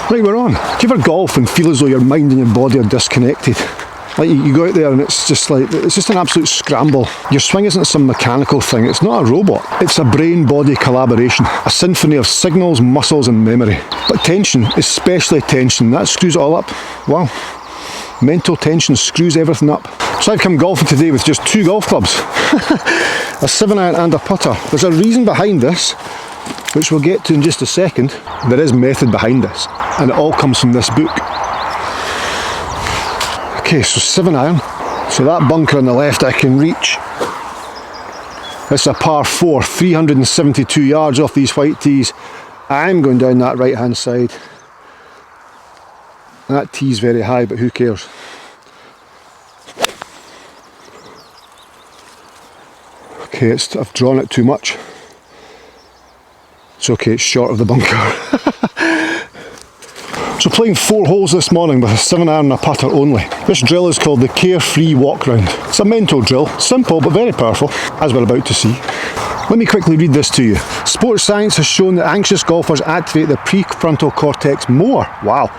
Right, we're on. Do you ever golf and feel as though your mind and your body are disconnected? Like you go out there and it's just an absolute scramble. Your swing isn't some mechanical thing, it's not a robot. It's a brain-body collaboration, a symphony of signals, muscles and memory. But tension, especially tension, that screws it all up. Wow. Mental tension screws everything up. So I've come golfing today with just 2 golf clubs. A 7-iron and a putter. There's a reason behind this, which we'll get to in just a second. There is method behind this, and it all comes from this book. Okay, so 7-iron. So that bunker on the left I can reach. This is a par 4, 372 yards off these white tees. I'm going down that right hand side. That tee's very high, but who cares? Okay, I've drawn it too much. It's okay, it's short of the bunker. So playing 4 holes this morning with a 7-iron and a putter only. This drill is called the carefree walk round. It's a mental drill, simple but very powerful, as we're about to see. Let me quickly read this to you. Sports science has shown that anxious golfers activate the prefrontal cortex more. Wow.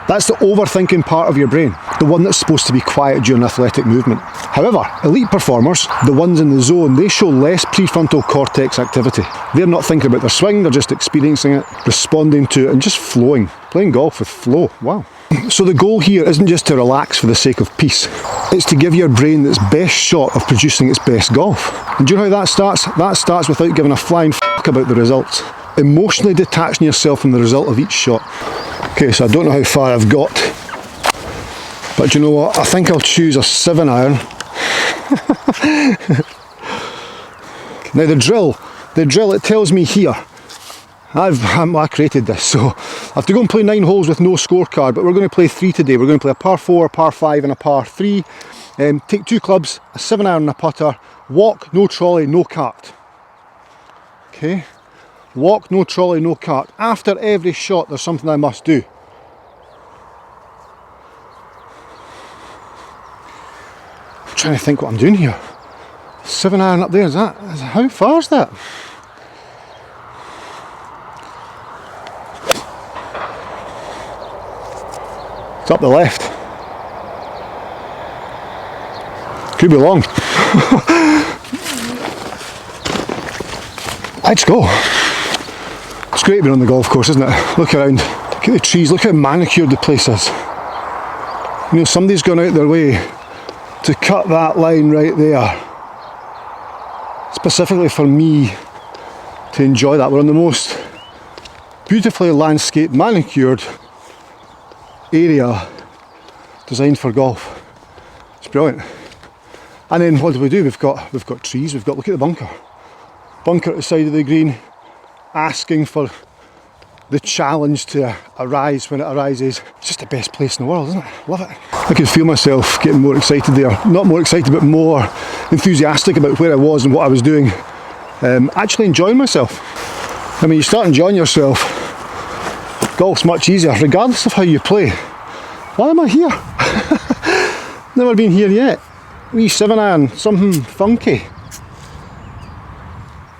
That's the overthinking part of your brain, the one that's supposed to be quiet during athletic movement. However, elite performers, the ones in the zone, they show less prefrontal cortex activity. They're not thinking about their swing, they're just experiencing it, responding to it and just flowing. Playing golf with flow, wow. So the goal here isn't just to relax for the sake of peace. It's to give your brain its best shot of producing its best golf. And do you know how that starts? That starts without giving a flying f*** about the results. Emotionally detaching yourself from the result of each shot. Okay, so I don't know how far I've got, but do you know what? I think I'll choose a 7-iron. Now the drill, it tells me here. I created this, so I have to go and play 9 holes with no scorecard, but we're going to play 3 today. We're going to play a par 4, a par 5 and a par 3. Take 2 clubs, a 7-iron and a putter. Walk, no trolley, no cart. Okay. Walk, no trolley, no cart. After every shot there's something I must do. I'm trying to think what I'm doing here. 7-iron up there, how far is that? It's up the left. Could be long. Let's go. It's great being on the golf course, isn't it? Look around, look at the trees, look how manicured the place is. You know, somebody's gone out their way to cut that line right there, specifically for me to enjoy that. We're on the most beautifully landscaped, manicured area designed for golf. It's brilliant. And then what do? We've got trees, look at the bunker. Bunker at the side of the green, asking for the challenge to arise when it arises. It's just the best place in the world, isn't it? Love it. I could feel myself getting more excited there. Not more excited, but more enthusiastic about where I was and what I was doing. Actually enjoying myself. I mean, you start enjoying yourself, golf's much easier, regardless of how you play. Why am I here? Never been here yet. Wee 7-iron, something funky.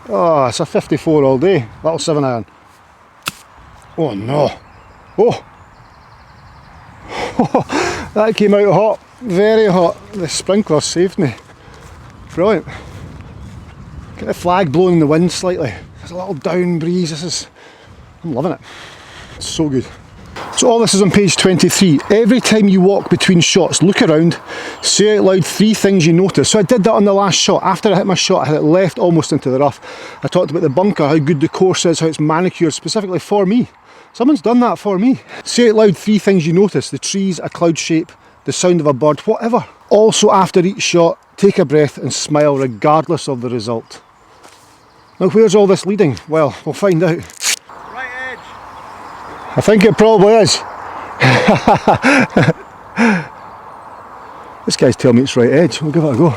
Oh, it's a 54 all day, that'll 7-iron. Oh no. Oh. That came out hot, very hot. The sprinkler saved me. Brilliant. Get the flag blowing in the wind slightly. There's a little down breeze, I'm loving it. It's so good. So all this is on page 23. Every time you walk between shots, look around, say out loud 3 things you notice. So I did that on the last shot. After I hit my shot, I had it left almost into the rough. I talked about the bunker, how good the course is, how it's manicured specifically for me. Someone's done that for me. Say out loud 3 things you notice. The trees, a cloud shape, the sound of a bird, whatever. Also after each shot, take a breath and smile regardless of the result. Now where's all this leading? Well, we'll find out. I think it probably is. This guy's telling me it's right edge. We'll give it a go.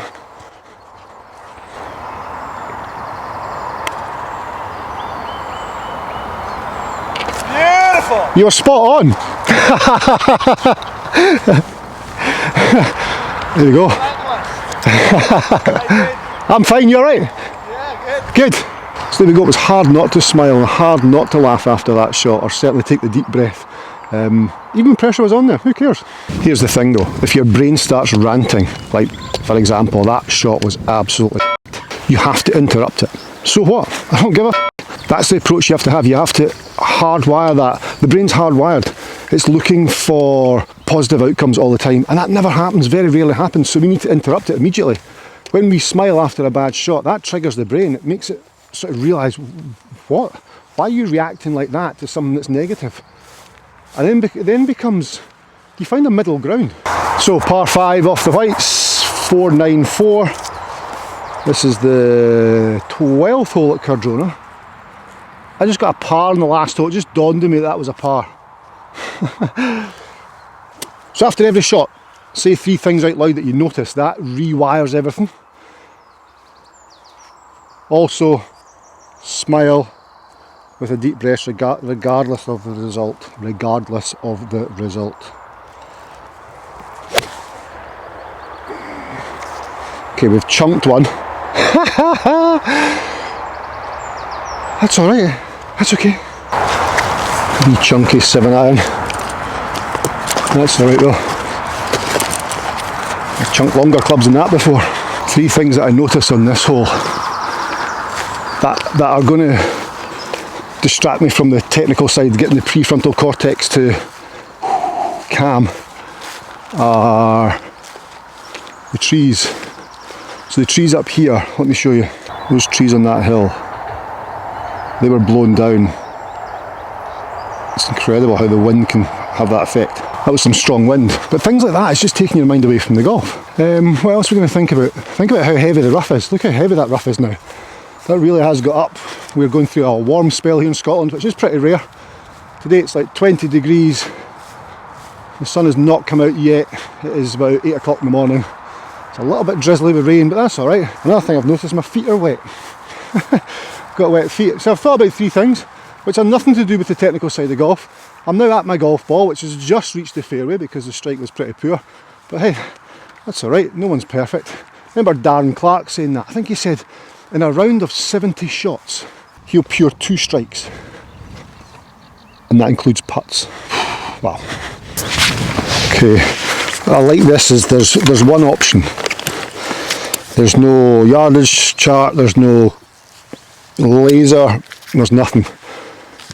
Beautiful! You were spot on. There you go. I'm fine, you're right? Yeah, good. Good. So there we go, it was hard not to smile and hard not to laugh after that shot, or certainly take the deep breath. Even pressure was on there, who cares? Here's the thing though, if your brain starts ranting, like for example that shot was absolutely you have to interrupt it. So what? I don't give a That's the approach you have to have. You have to hardwire that. The brain's hardwired. It's looking for positive outcomes all the time, and that never happens, very rarely happens, so we need to interrupt it immediately. When we smile after a bad shot, that triggers the brain. It makes it sort of realise, what? Why are you reacting like that to something that's negative? And then becomes, you find a middle ground. So par 5 off the whites, 494. This is the 12th hole at Cardrona. I just got a par in the last hole. It just dawned on me that was a par. So after every shot, say 3 things out loud that you notice. That rewires everything. Also, smile with a deep breath regardless of the result. Regardless of the result. Okay, we've chunked one. That's alright, that's okay. Wee chunky 7-iron. That's alright though. I've chunked longer clubs than that before. 3 things that I notice on this hole that are going to distract me from the technical side, getting the prefrontal cortex to calm, are the trees. So the trees up here, let me show you, those trees on that hill, they were blown down. It's incredible how the wind can have that effect. That was some strong wind. But things like that, it's just taking your mind away from the golf. What else are we going to think about? Think about how heavy the rough is. Look how heavy that rough is now. That really has got up. We're going through a warm spell here in Scotland, which is pretty rare. Today it's like 20 degrees. The sun has not come out yet. It is about 8 o'clock in the morning. It's a little bit drizzly with rain, but that's alright. Another thing I've noticed, my feet are wet. Got wet feet. So I've thought about 3 things, which have nothing to do with the technical side of golf. I'm now at my golf ball, which has just reached the fairway because the strike was pretty poor. But hey, that's alright, no one's perfect. Remember Darren Clark saying that? I think he said in a round of 70 shots, he'll pure 2 strikes. And that includes putts. Wow. Okay, I like this is there's one option. There's no yardage chart, there's no laser, there's nothing.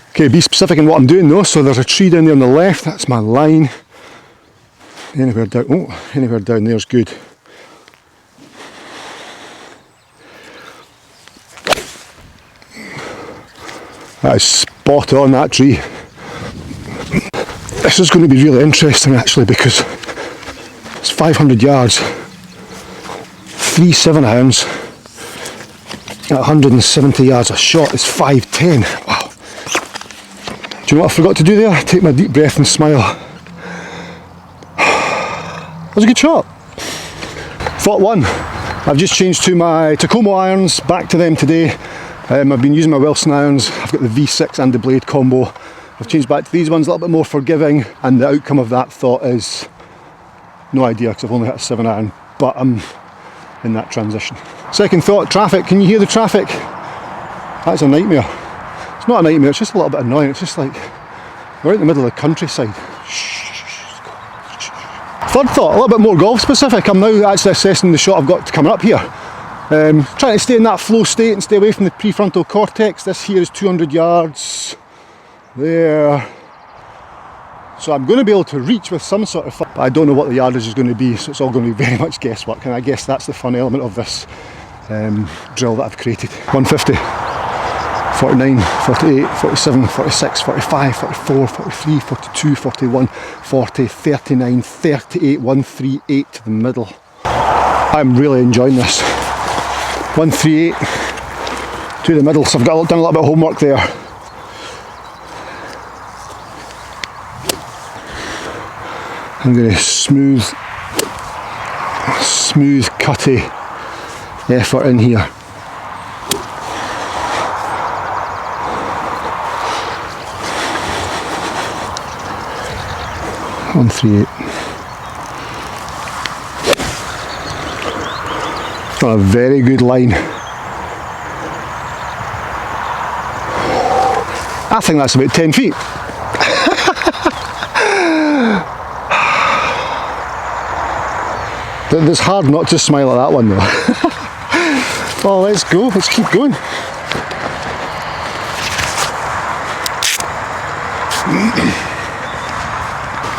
Okay, be specific in what I'm doing though. So there's a tree down there on the left, that's my line. Anywhere down there's good. That is spot on, that tree. This is going to be really interesting actually because it's 500 yards, 3 7-irons at 170 yards a shot is 510. Wow. Do you know what I forgot to do there? Take my deep breath and smile. That was a good shot. Thought 1. I've just changed to my Tacoma irons, back to them today. I've been using my Wilson irons. I've got the V6 and the blade combo. I've changed back to these ones, a little bit more forgiving, and the outcome of that thought is no idea because I've only hit a 7-iron, but I'm in that transition. Second thought, traffic. Can you hear the traffic? That's a nightmare. It's not a nightmare, it's just a little bit annoying. It's just like we're out in the middle of the countryside. Third thought, a little bit more golf specific. I'm now actually assessing the shot I've got coming up here. Trying to stay in that flow state and stay away from the prefrontal cortex. This here is 200 yards. There. So I'm going to be able to reach with some sort of fun, but I don't know what the yardage is going to be, so it's all going to be very much guesswork, and I guess that's the fun element of this drill that I've created. 150, 49, 48, 47, 46, 45, 44, 43, 42, 41, 40, 39, 38, 138 to the middle. I'm really enjoying this. 138 to the middle, so I've done a little bit of homework there. I'm going to smooth cutty effort in here. One, 3, 8. Got a very good line. I think that's about 10 feet. It's hard not to smile at that one though. Oh, let's go, let's keep going.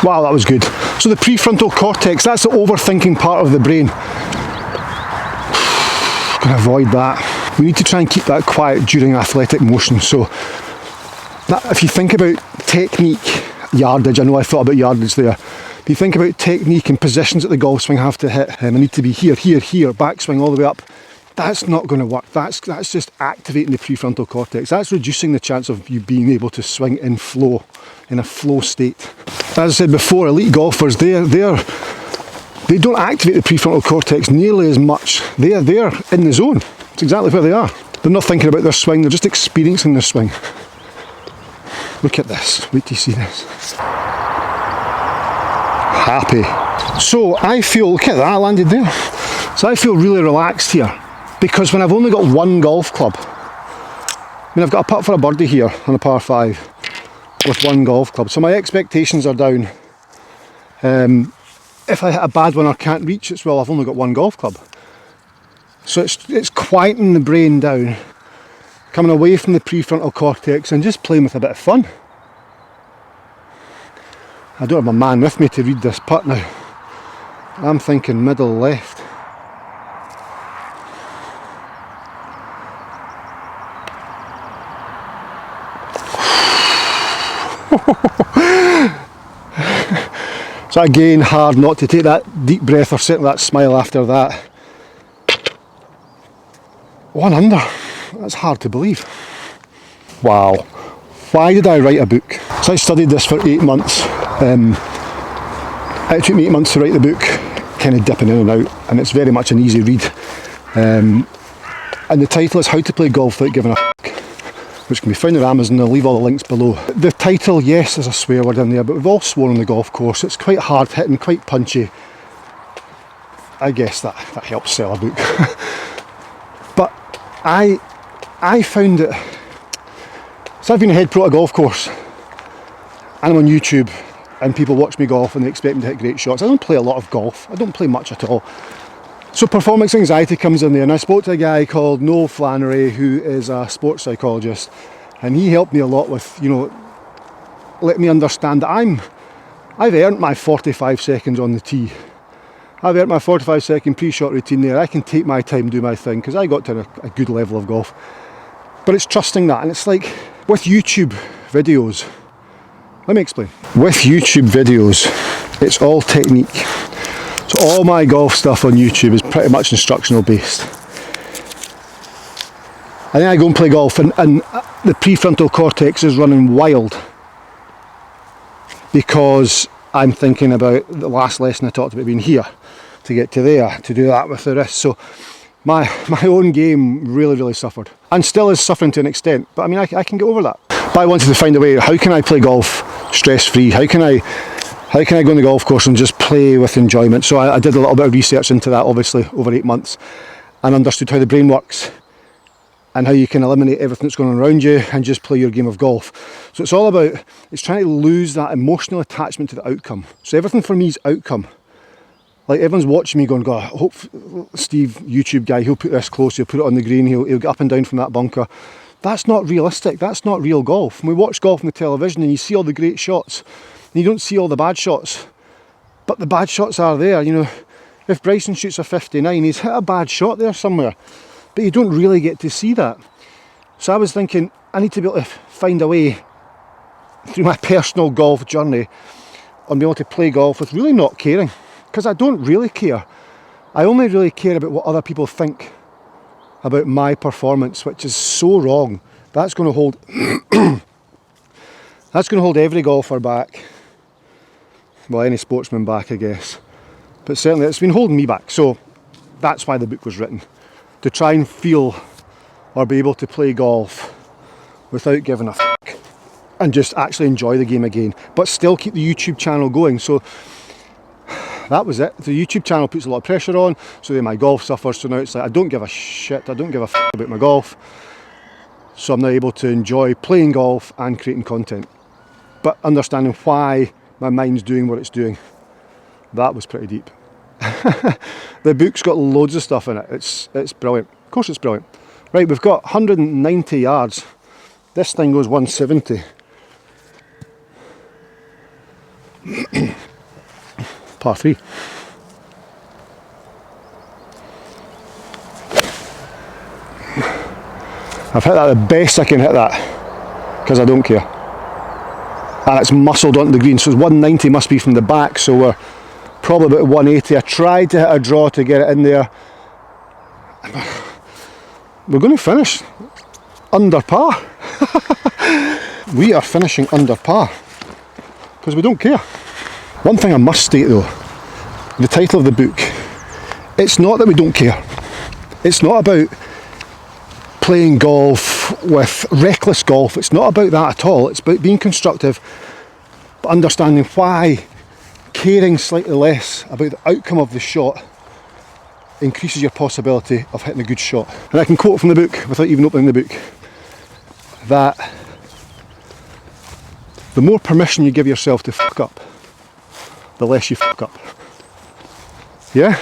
Wow, that was good. So the prefrontal cortex, that's the overthinking part of the brain. Gonna avoid that. We need to try and keep that quiet during athletic motion. So if you think about technique, yardage, I know I thought about yardage there. If you think about technique and positions that the golf swing have to hit, I need to be here, here, here, backswing all the way up. That's not going to work. That's just activating the prefrontal cortex. That's reducing the chance of you being able to swing in flow, in a flow state. As I said before, elite golfers, they don't activate the prefrontal cortex nearly as much. They're in the zone. It's exactly where they are. They're not thinking about their swing, they're just experiencing their swing. Look at this, wait till you see this. Happy. So I feel, look at that, I landed there. So I feel really relaxed here, because when I've only got one golf club, I mean I've got a putt for a birdie here on a par 5 with one golf club, so my expectations are down. If I hit a bad one or can't reach it, well, I've only got one golf club. So it's quieting the brain down, coming away from the prefrontal cortex and just playing with a bit of fun. I don't have my man with me to read this putt now. I'm thinking middle left. So again, hard not to take that deep breath or certainly that smile after that. 1 under. That's hard to believe. Wow. Why did I write a book? So I studied this for 8 months. It took me 8 months to write the book, kind of dipping in and out, and it's very much an easy read. And the title is How to Play Golf Without Giving a F***, which can be found on Amazon. I'll leave all the links below. The title, yes, there's a swear word in there, but we've all sworn on the golf course. It's quite hard hitting, quite punchy. I guess that helps sell a book. But I found it. So I've been a head pro at a golf course, and I'm on YouTube, and people watch me golf and they expect me to hit great shots. I don't play a lot of golf. I don't play much at all. So performance anxiety comes in there, and I spoke to a guy called Noel Flannery, who is a sports psychologist, and he helped me a lot with, let me understand that I've earned my 45 seconds on the tee. I've earned my 45-second pre-shot routine there. I can take my time, do my thing, because I got to a good level of golf. But it's trusting that, and it's like with YouTube videos. Let me explain. With YouTube videos, it's all technique. So all my golf stuff on YouTube is pretty much instructional based. And then I go and play golf, and the prefrontal cortex is running wild because I'm thinking about the last lesson I talked about being here, to get to there, to do that with the wrist. So my own game really, really suffered, and still is suffering to an extent, but I mean I can get over that. But I wanted to find a way, how can I play golf stress-free? How can I go on the golf course and just play with enjoyment? So I did a little bit of research into that, obviously, over 8 months, and understood how the brain works and how you can eliminate everything that's going on around you and just play your game of golf. So it's all about, it's trying to lose that emotional attachment to the outcome. So everything for me is outcome. Like everyone's watching me going, God, I hope Steve, YouTube guy, he'll put this close, he'll put it on the green, he'll get up and down from that bunker. That's not realistic, that's not real golf. And we watch golf on the television and you see all the great shots, and you don't see all the bad shots. But the bad shots are there, If Bryson shoots a 59, he's hit a bad shot there somewhere. But you don't really get to see that. So I was thinking, I need to be able to find a way through my personal golf journey on being able to play golf with really not caring. Because I don't really care. I only really care about what other people think about my performance, which is so wrong. That's going to hold that's going to hold every golfer back. Well, any sportsman back, I guess. But certainly it's been holding me back. So that's why the book was written. To try and feel or be able to play golf without giving a f***, and just actually enjoy the game again, but still keep the YouTube channel going. So that was it. The YouTube channel puts a lot of pressure on, so then my golf suffers. So now it's like I don't give a shit, I don't give a f*** about my golf. So I'm now able to enjoy playing golf and creating content, but understanding why my mind's doing what it's doing. That was pretty deep. The book's got loads of stuff in it. It's brilliant. Of course it's brilliant. Right, we've got 190 yards. This thing goes 170. Par 3. I've hit that the best I can hit that, because I don't care. And it's muscled onto the green, so it's 190 must be from the back, so we're probably about 180. I tried to hit a draw to get it in there. We're going to finish under par. We are finishing under par, because we don't care. One thing I must state though, the title of the book, it's not that we don't care. It's not about playing golf with reckless golf. It's not about that at all. It's about being constructive, but understanding why caring slightly less about the outcome of the shot increases your possibility of hitting a good shot. And I can quote from the book without even opening the book that the more permission you give yourself to fuck up, the less you fuck up. Yeah?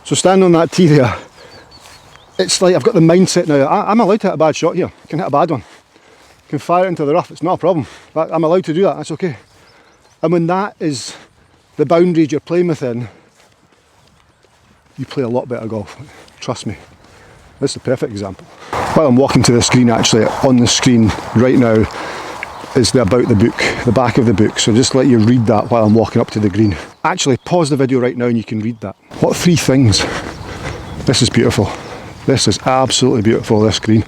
So stand on that tee there. It's like I've got the mindset now, I'm allowed to hit a bad shot here. I can hit a bad one. I can fire it into the rough, it's not a problem. I'm allowed to do that, that's okay. And when that is the boundaries you're playing within, you play a lot better golf. Trust me. This is a perfect example. While I'm walking to the screen, actually, on the screen right now is the about the book, the back of the book. So just let you read that while I'm walking up to the green. Actually, pause the video right now and you can read that. What 3 things? This is beautiful. This is absolutely beautiful, this green.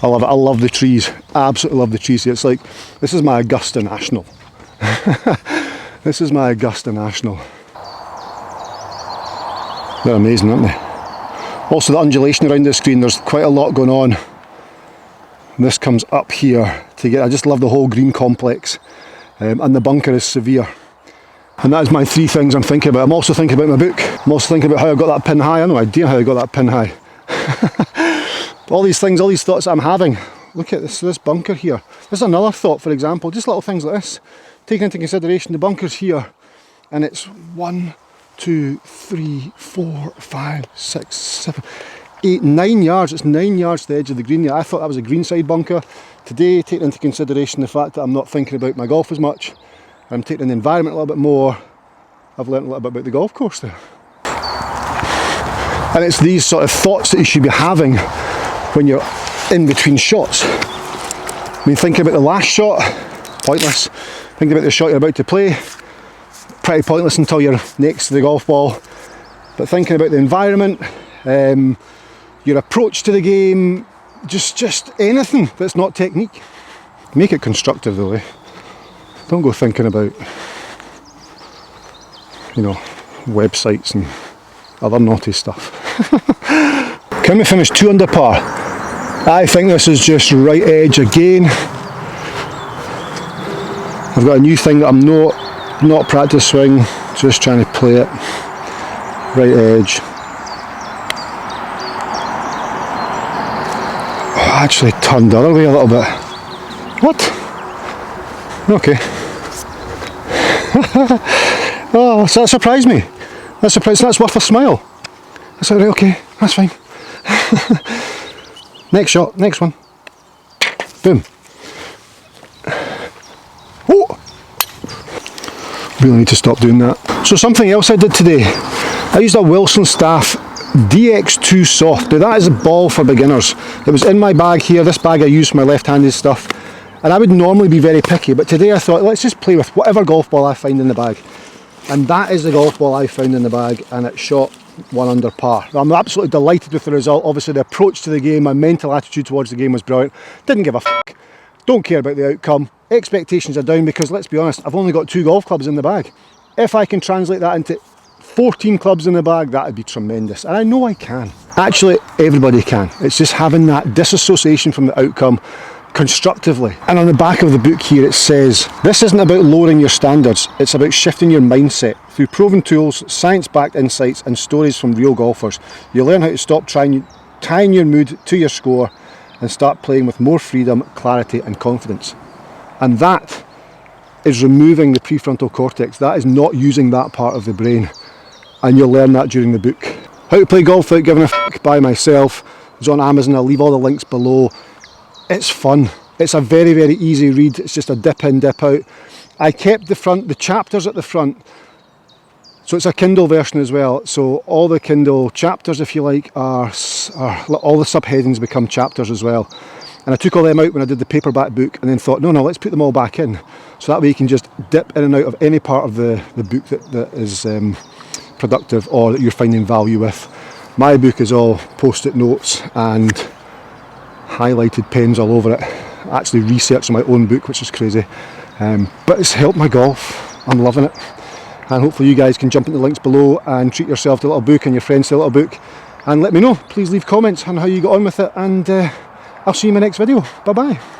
I love it. I love the trees. Absolutely love the trees. It's like, this is my Augusta National. This is my Augusta National. They're amazing, aren't they? Also the undulation around the screen, there's quite a lot going on. This comes up here to get, I just love the whole green complex. And the bunker is severe. And that is my 3 things I'm thinking about. I'm also thinking about my book. I'm also thinking about how I got that pin high. I have no idea how I got that pin high. All these things, all these thoughts I'm having. Look at this bunker here. This is another thought, for example, just little things like this. Taking into consideration the bunker's here, and it's 1, 2, 3, 4, 5, 6, 7, 8, 9 yards. It's 9 yards to the edge of the green. I thought that was a greenside bunker. Today, taking into consideration the fact that I'm not thinking about my golf as much, I'm taking in the environment a little bit more, I've learnt a little bit about the golf course there. And it's these sort of thoughts that you should be having when you're in between shots. I mean, thinking about the last shot, pointless. Thinking about the shot you're about to play, pretty pointless until you're next to the golf ball. But thinking about the environment, your approach to the game, just anything that's not technique. Make it constructive though, eh? Don't go thinking about, you know, websites and other naughty stuff. Can we finish 2 under par? I think this is just right edge again. I've got a new thing that I'm not practice swing, just trying to play it. Right edge. Oh, I actually turned the other way a little bit. What? Okay. Oh, so that surprised me. That's worth a smile. That's alright, okay, that's fine. Next shot, next one. Boom. Oh! Really need to stop doing that. So something else I did today, I used a Wilson Staff DX2 Soft. Now that is a ball for beginners. It was in my bag here, this bag I use for my left-handed stuff. And I would normally be very picky, but today I thought, let's just play with whatever golf ball I find in the bag. And that is the golf ball I found in the bag, and it shot 1 under par. I'm absolutely delighted with the result. Obviously the approach to the game, my mental attitude towards the game was brilliant. Didn't give a fuck. Don't care about the outcome. Expectations are down because, let's be honest, I've only got 2 golf clubs in the bag. If I can translate that into 14 clubs in the bag, that would be tremendous. And I know I can. Actually, everybody can. It's just having that disassociation from the outcome constructively. And on the back of the book here it says, this isn't about lowering your standards, it's about shifting your mindset. Through proven tools, science-backed insights and stories from real golfers, you learn how to stop tying your mood to your score and start playing with more freedom, clarity and confidence. And that is removing the prefrontal cortex. That is not using that part of the brain. and you'll learn that during the book. How to Play Golf Without Giving a F*** by myself. It's on Amazon. I'll leave all the links below. It's fun. It's a very, very easy read. It's just a dip in, dip out. I kept the chapters at the front. So it's a Kindle version as well. So all the Kindle chapters, if you like, are all the subheadings become chapters as well. And I took all them out when I did the paperback book, and then thought, no, let's put them all back in. So that way you can just dip in and out of any part of the book that is productive or that you're finding value with. My book is all post-it notes and highlighted pens all over it. I actually researched my own book, which is crazy. But it's helped my golf. I'm loving it. And hopefully you guys can jump in the links below and treat yourself to a little book and your friends to a little book. And let me know. Please leave comments on how you got on with it. And I'll see you in my next video. Bye bye.